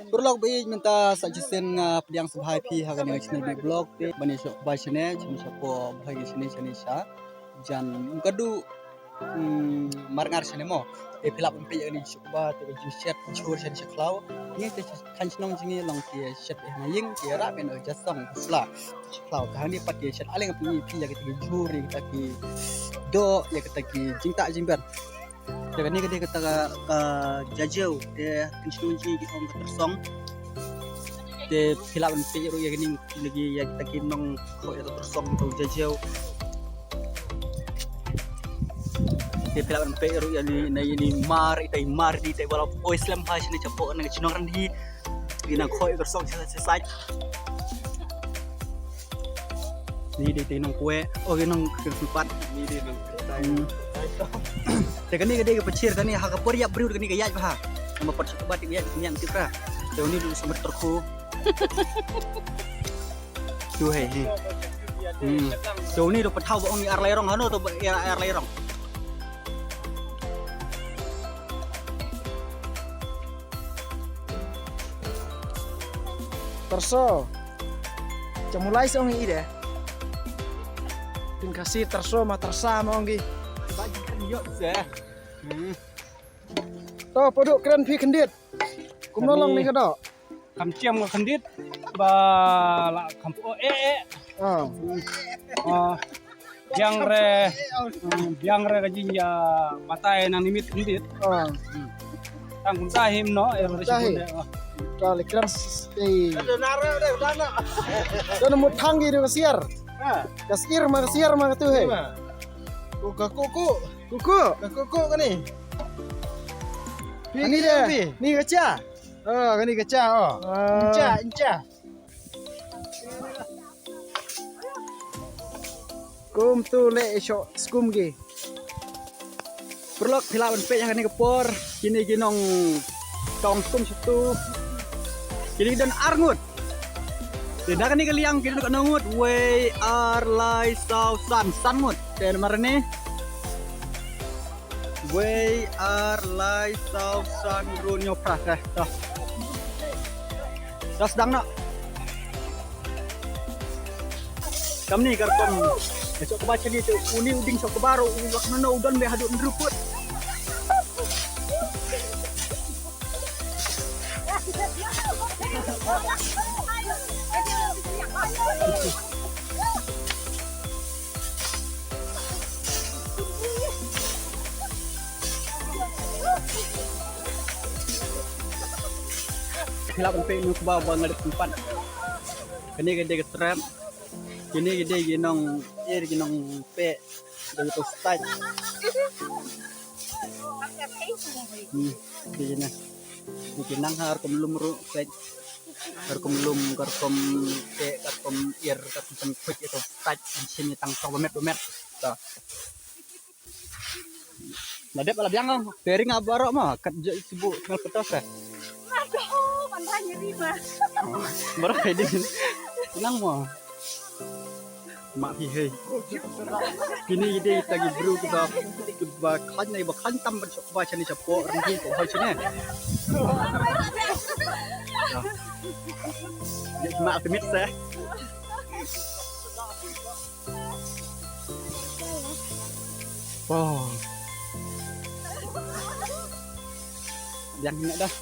Berlog bi minta suggestion pediang subhai pi ha kan channel bi blog te bani shop by channel chini shapo bhagi chini sha jan kadu marngar chane mo te philap pe ni shop ba te ji shet chur chen shaklau ni te kan chnong jingi long ti shet na ying ti ra ben jasong sla shaklau ka ni pat ti shet aleng pi ya ke juri ta ki do ya ke ki jingta jingber Jaga ni kita jajau de kunci di ong tersong de hilapan piru ya gini lagi ya kita kinong ko itu tersong itu jajau de hilapan piru ya ni mar di te walau Islam ha sini capo nang cinong ran di na ko itu tersong selesai ni de nong kue nong keempat ni de nong Teka ni gede kecil kan ni harga periap beri kan ni gaya bah. Nama percaya batik gaya punya nanti pra. Jauh ni dulu sama terku. Tuh hei. Jauh ni dapat tahu orang air lerong hano atau air lerong. Terso. Jamulai song ini deh. Tin kasih terso ma tersa ma ongi. Yuk seh. Toh produk keren pi kendit. Kum nolong ni kada. Kam ciam nggak kendit, ba la kam biang re gajin ya matai nang nimit kendit. Tang kum tahim no ya Tahim. Kali keren stay. Dan mau tanggi di kasiar. Kasiar mah tu hei. Kuku kan ni. Ini dia. Ni kaca. Oh, kan kaca oh. Inca. Kum tu le shot skum ge. Perlok hilapan pe yang ni kepor. Kini ginong tong skum situ. Kini dan arngut. Tidak kan ni kaliang kini nak nungut. We are like sun mut. Dan marane. We are like sun runyo pras dah. Dah sedang nak. Kam ni karkom. Besok kebaca ni tu uni uding sok baru ulak nana udan be hadut nruput. Hilap pe nu ba bangal tempat. Kini gede ketrap. Kini gede ginong ginong pe dari tu start. Kini na. Kinang har kumlum ru pe. Har kumlum karkom pe karkom karkom quick itu start sini tang sok bemet. Ta. Ladep ala biang tering abarok mah kat sibuk ngal petos ah. Berapa ini? Tenang mo. Mak hei. Kini ide tagi bro kita kan nai bakan tam baca ni capo rangi ko hai sini. Ya mak temit saya. Wow. Yang nak dah